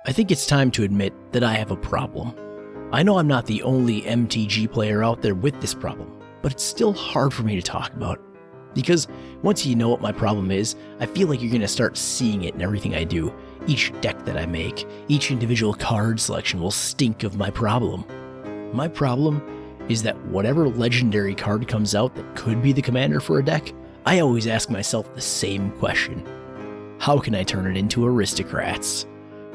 I think it's time to admit that I have a problem. I know I'm not the only MTG player out there with this problem, but it's still hard for me to talk about. Because once you know what my problem is, I feel like you're going to start seeing it in everything I do. Each deck that I make, each individual card selection will stink of my problem. My problem is that whatever legendary card comes out that could be the commander for a deck, I always ask myself the same question. How can I turn it into Aristocrats?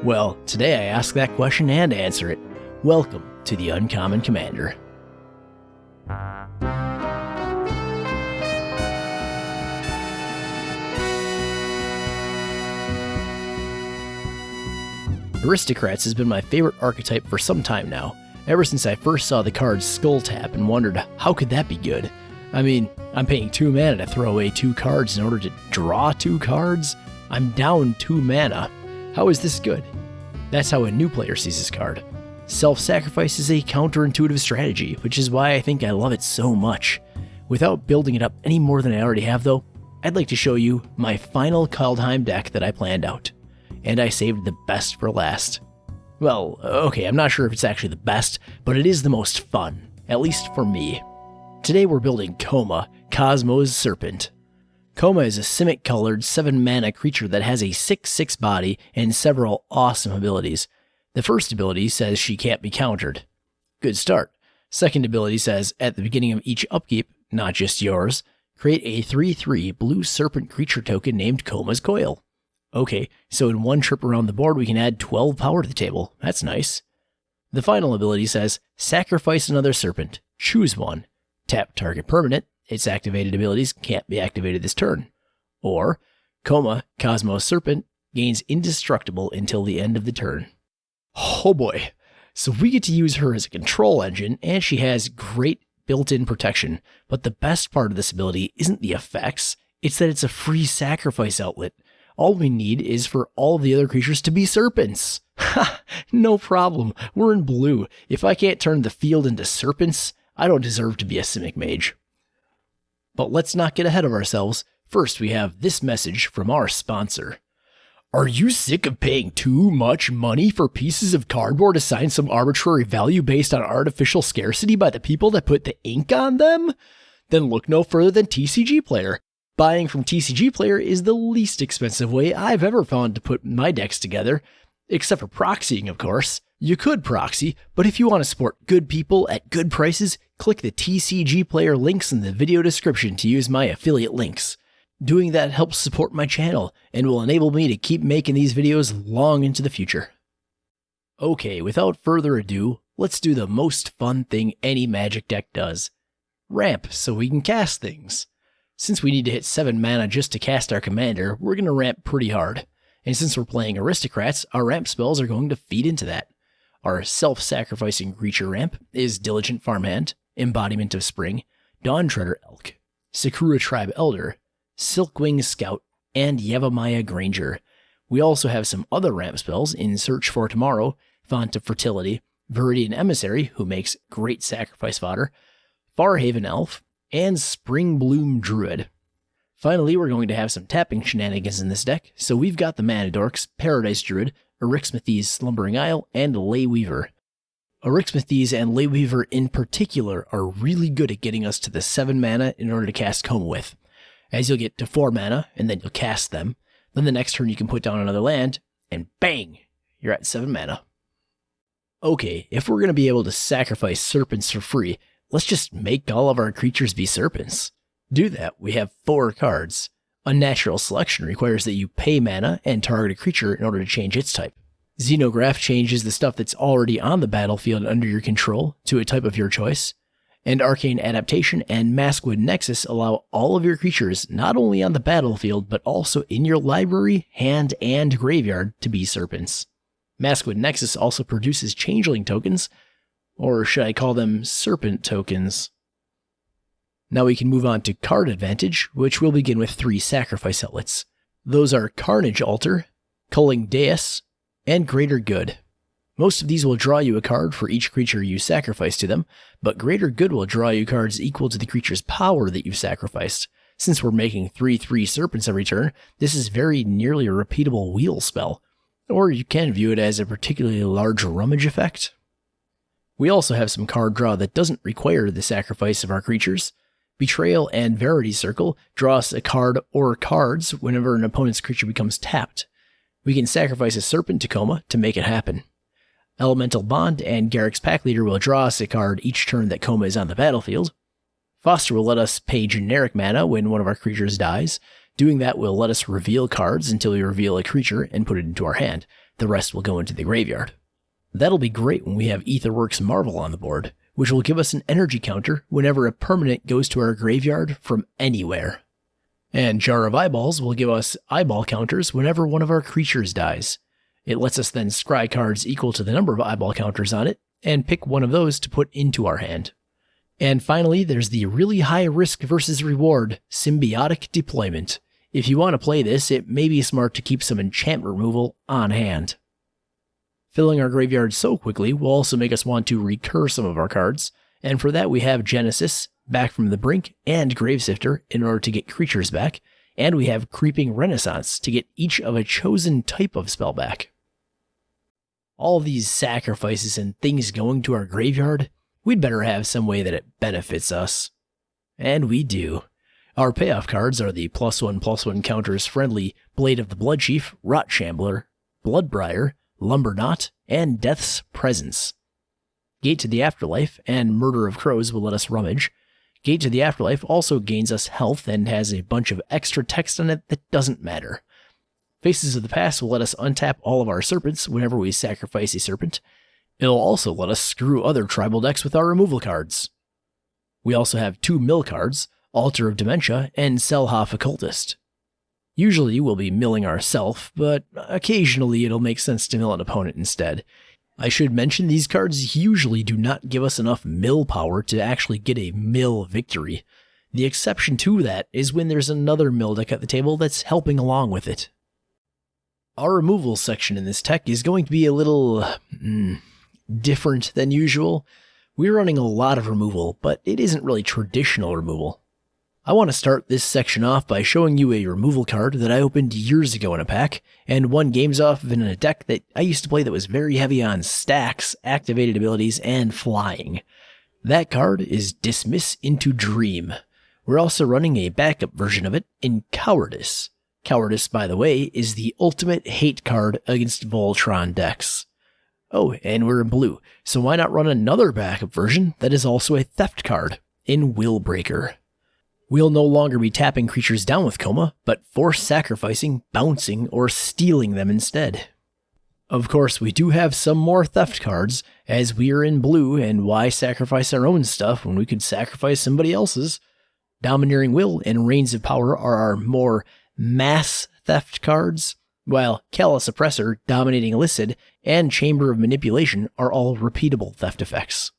Well, today I ask that question and answer it. Welcome to the Uncommon Commander. Aristocrats has been my favorite archetype for some time now, ever since I first saw the card Skull Tap and wondered how could that be good. I mean, I'm paying 2 mana to throw away 2 cards in order to draw 2 cards? I'm down 2 mana. How is this good? That's how a new player sees this card. Self-sacrifice is a counterintuitive strategy, which is why I think I love it so much. Without building it up any more than I already have though, I'd like to show you my final Kaldheim deck that I planned out. And I saved the best for last. Well, okay, I'm not sure if it's actually the best, but it is the most fun, at least for me. Today we're building Koma, Cosmo's Serpent. Koma is a Simic-colored 7-mana creature that has a 6/6 body and several awesome abilities. The first ability says she can't be countered. Good start. Second ability says, at the beginning of each upkeep, not just yours, create a 3/3 blue serpent creature token named Koma's Coil. Okay, so in one trip around the board we can add 12 power to the table. That's nice. The final ability says, sacrifice another serpent. Choose one. Tap target permanent. Its activated abilities can't be activated this turn. Or, Koma, Cosmo's Serpent, gains indestructible until the end of the turn. Oh boy, so we get to use her as a control engine, and she has great built-in protection, but the best part of this ability isn't the effects, it's that it's a free sacrifice outlet. All we need is for all the other creatures to be serpents. Ha! No problem, we're in blue. If I can't turn the field into serpents, I don't deserve to be a Simic Mage. But let's not get ahead of ourselves. First, we have this message from our sponsor. Are you sick of paying too much money for pieces of cardboard assigned some arbitrary value based on artificial scarcity by the people that put the ink on them? Then look no further than TCG Player. Buying from TCG Player is the least expensive way I've ever found to put my decks together, except for proxying, of course. You could proxy, but if you want to support good people at good prices, click the TCG Player links in the video description to use my affiliate links. Doing that helps support my channel and will enable me to keep making these videos long into the future. Okay, without further ado, let's do the most fun thing any Magic deck does. Ramp so we can cast things. Since we need to hit 7 mana just to cast our commander, we're going to ramp pretty hard. And since we're playing Aristocrats, our ramp spells are going to feed into that. Our self-sacrificing creature ramp is Diligent Farmhand, Embodiment of Spring, Dawntreader Elk, Sakura Tribe Elder, Silkwing Scout, and Yevamaya Granger. We also have some other ramp spells in Search for Tomorrow, Font of Fertility, Viridian Emissary, who makes great sacrifice fodder, Farhaven Elf, and Spring Bloom Druid. Finally, we're going to have some tapping shenanigans in this deck, so we've got the Mana Dorks, Paradise Druid, Erixmathes Slumbering Isle, and Leyweaver. Erixmathes and Leyweaver in particular are really good at getting us to the 7 mana in order to cast Koma with, as you'll get to 4 mana, and then you'll cast them. Then the next turn you can put down another land, and bang! You're at 7 mana. Okay, if we're going to be able to sacrifice serpents for free, let's just make all of our creatures be serpents. To do that, we have 4 cards. Unnatural Selection requires that you pay mana and target a creature in order to change its type. Xenograph changes the stuff that's already on the battlefield under your control to a type of your choice. And Arcane Adaptation and Maskwood Nexus allow all of your creatures, not only on the battlefield, but also in your library, hand, and graveyard, to be serpents. Maskwood Nexus also produces Changeling tokens, or should I call them Serpent tokens? Now we can move on to card advantage, which will begin with 3 sacrifice outlets. Those are Carnage Altar, Culling Deus, and Greater Good. Most of these will draw you a card for each creature you sacrifice to them, but Greater Good will draw you cards equal to the creature's power that you've sacrificed. Since we're making 3/3 serpents every turn, this is very nearly a repeatable wheel spell. or you can view it as a particularly large rummage effect. We also have some card draw that doesn't require the sacrifice of our creatures. Betrayal and Verity Circle draw us a card or cards whenever an opponent's creature becomes tapped. We can sacrifice a Serpent to Koma to make it happen. Elemental Bond and Garrick's Pack Leader will draw us a card each turn that Koma is on the battlefield. Foster will let us pay generic mana when one of our creatures dies. Doing that will let us reveal cards until we reveal a creature and put it into our hand. The rest will go into the graveyard. That'll be great when we have Aetherworks Marvel on the board, which will give us an energy counter whenever a permanent goes to our graveyard from anywhere. And Jar of Eyeballs will give us eyeball counters whenever one of our creatures dies. It lets us then scry cards equal to the number of eyeball counters on it, and pick one of those to put into our hand. And finally, there's the really high risk versus reward, Symbiotic Deployment. If you want to play this, it may be smart to keep some enchantment removal on hand. Filling our graveyard so quickly will also make us want to recur some of our cards, and for that we have Genesis, Back from the Brink, and Gravesifter in order to get creatures back, and we have Creeping Renaissance to get each of a chosen type of spell back. All these sacrifices and things going to our graveyard, we'd better have some way that it benefits us. And we do. Our payoff cards are the +1/+1 counters friendly Blade of the Bloodchief, Rot Shambler, Bloodbriar, Lumberknot, and Death's Presence. Gate to the Afterlife and Murder of Crows will let us rummage. Gate to the Afterlife also gains us health and has a bunch of extra text on it that doesn't matter. Faces of the Past will let us untap all of our serpents whenever we sacrifice a serpent. It'll also let us screw other tribal decks with our removal cards. We also have 2 mill cards, Altar of Dementia and Selhoff Occultist. Usually we'll be milling ourself, but occasionally it'll make sense to mill an opponent instead. I should mention these cards usually do not give us enough mill power to actually get a mill victory. The exception to that is when there's another mill deck at the table that's helping along with it. Our removal section in this tech is going to be a little different than usual. We're running a lot of removal, but it isn't really traditional removal. I want to start this section off by showing you a removal card that I opened years ago in a pack, and won games off of in a deck that I used to play that was very heavy on stacks, activated abilities, and flying. That card is Dismiss into Dream. We're also running a backup version of it in Cowardice. Cowardice, by the way, is the ultimate hate card against Voltron decks. Oh, and we're in blue, so why not run another backup version that is also a theft card in Willbreaker. We'll no longer be tapping creatures down with Koma, but force sacrificing, bouncing, or stealing them instead. Of course, we do have some more theft cards, as we are in blue, and why sacrifice our own stuff when we could sacrifice somebody else's? Domineering Will and Reigns of Power are our more mass theft cards, while Callous Oppressor, Dominating Illicit, and Chamber of Manipulation are all repeatable theft effects.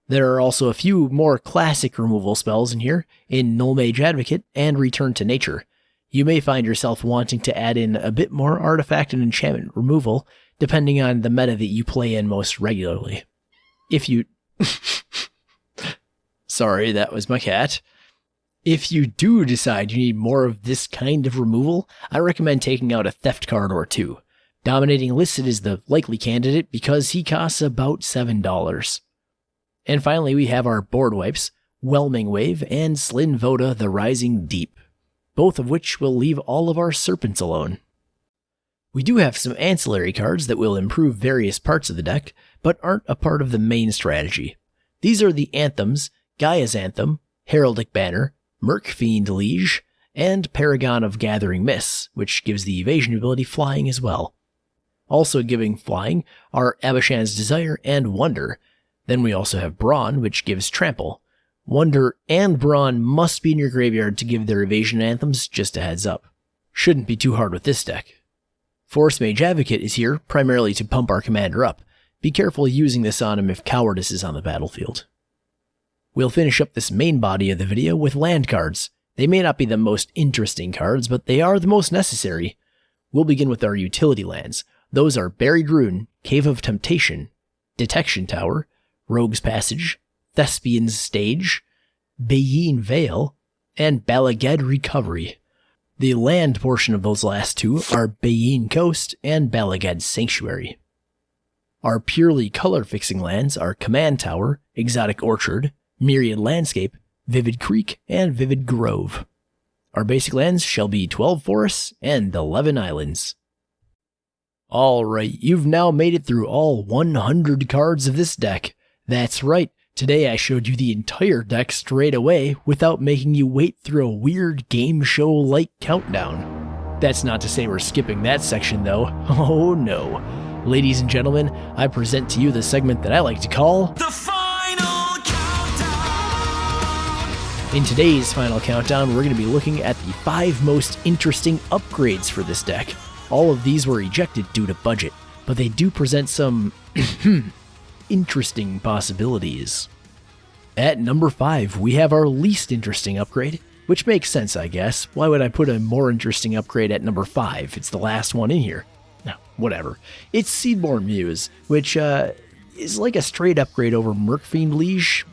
There are also a few more classic removal spells in here, in Null Mage Advocate and Return to Nature. You may find yourself wanting to add in a bit more artifact and enchantment removal, depending on the meta that you play in most regularly. If you... Sorry, that was my cat. If you do decide you need more of this kind of removal, I recommend taking out a theft card or 2. Dominating Illicit is the likely candidate because he costs about $7. And finally, we have our board wipes, Whelming Wave, and Slyn Voda the Rising Deep, both of which will leave all of our serpents alone. We do have some ancillary cards that will improve various parts of the deck, but aren't a part of the main strategy. These are the Anthems, Gaia's Anthem, Heraldic Banner, Mercfiend Liege, and Paragon of Gathering Mists, which gives the evasion ability Flying as well. Also giving Flying are Abishan's Desire and Wonder. Then we also have Brawn, which gives Trample. Wonder and Brawn must be in your graveyard to give their evasion anthems, just a heads up. Shouldn't be too hard with this deck. Force Mage Advocate is here primarily to pump our commander up. Be careful using this on him if Cowardice is on the battlefield. We'll finish up this main body of the video with land cards. They may not be the most interesting cards, but they are the most necessary. We'll begin with our utility lands. Those are Buried Ruin, Cave of Temptation, Detection Tower, Rogue's Passage, Thespian's Stage, Bayin Vale, and Balagad Recovery. The land portion of those last two are Bayin Coast and Balagad Sanctuary. Our purely color-fixing lands are Command Tower, Exotic Orchard, Myriad Landscape, Vivid Creek, and Vivid Grove. Our basic lands shall be 12 forests and 11 islands. Alright, you've now made it through all 100 cards of this deck. That's right, today I showed you the entire deck straight away without making you wait through a weird game show-like countdown. That's not to say we're skipping that section though, oh no. Ladies and gentlemen, I present to you the segment that I like to call The Final Countdown! In today's Final Countdown, we're going to be looking at the 5 most interesting upgrades for this deck. All of these were ejected due to budget, but they do present some interesting possibilities. At number 5, we have our least interesting upgrade, which makes sense, I guess. Why would I put a more interesting upgrade at number 5? It's the last one in here. No, whatever. It's Seedborn Muse, which is like a straight upgrade over Murkfiend Liege.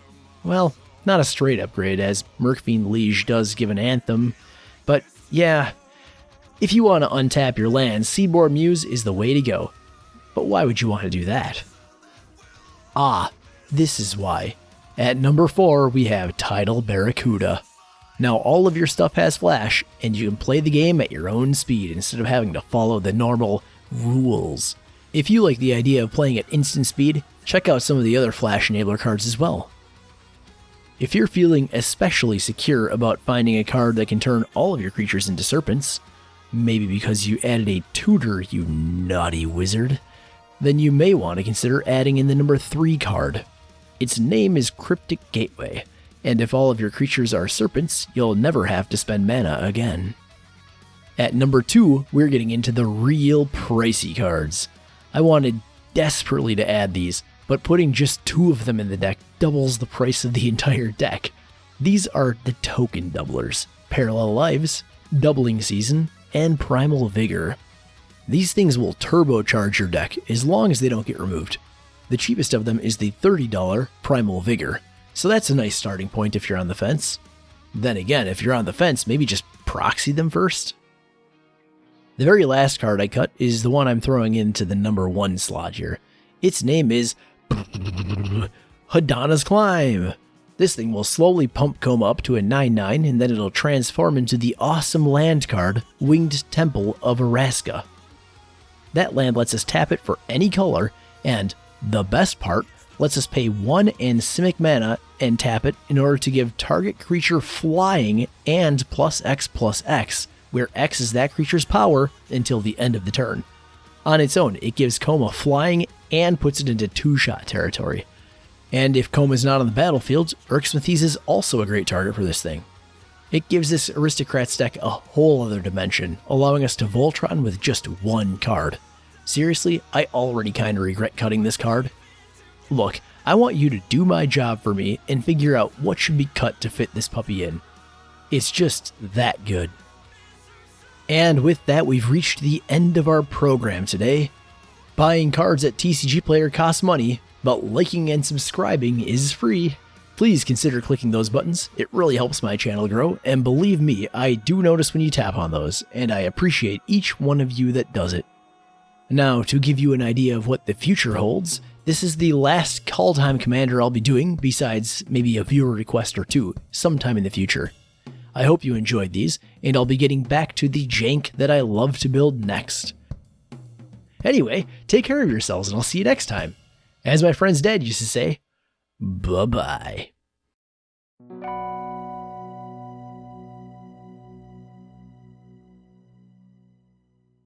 Well, not a straight upgrade, as Murkfiend Liege does give an anthem, but yeah, if you want to untap your lands, Seedborn Muse is the way to go. But why would you want to do that? Ah, this is why. At number 4, we have Tidal Barracuda. Now all of your stuff has flash, and you can play the game at your own speed instead of having to follow the normal rules. If you like the idea of playing at instant speed, check out some of the other Flash Enabler cards as well. If you're feeling especially secure about finding a card that can turn all of your creatures into serpents, maybe because you added a tutor, you naughty wizard, then you may want to consider adding in the number 3 card. Its name is Cryptic Gateway, and if all of your creatures are serpents, you'll never have to spend mana again. At number 2, we're getting into the real pricey cards. I wanted desperately to add these, but putting just 2 of them in the deck doubles the price of the entire deck. These are the token doublers, Parallel Lives, Doubling Season, and Primal Vigor. These things will turbocharge your deck as long as they don't get removed. The cheapest of them is the $30 Primal Vigor, so that's a nice starting point if you're on the fence. Then again, if you're on the fence, maybe just proxy them first. The very last card I cut is the one I'm throwing into the number 1 slot here. Its name is Hadana's Climb. This thing will slowly pump Koma up to a 9/9, and then it'll transform into the awesome land card, Winged Temple of Araska. That land lets us tap it for any color, and, the best part, lets us pay 1 and Simic mana and tap it in order to give target creature flying and +X/+X, where X is that creature's power until the end of the turn. On its own, it gives Koma flying and puts it into 2-shot territory. And if Koma's not on the battlefield, Urksmithies is also a great target for this thing. It gives this Aristocrats deck a whole other dimension, allowing us to Voltron with just 1 card. Seriously, I already kinda regret cutting this card. Look, I want you to do my job for me and figure out what should be cut to fit this puppy in. It's just that good. And with that, we've reached the end of our program today. Buying cards at TCG Player costs money, but liking and subscribing is free. Please consider clicking those buttons. It really helps my channel grow, and believe me, I do notice when you tap on those, and I appreciate each one of you that does it. Now, to give you an idea of what the future holds, this is the last Call Time Commander I'll be doing, besides maybe a viewer request or 2, sometime in the future. I hope you enjoyed these, and I'll be getting back to the jank that I love to build next. Anyway, take care of yourselves, and I'll see you next time. As my friends Dad used to say, bye-bye.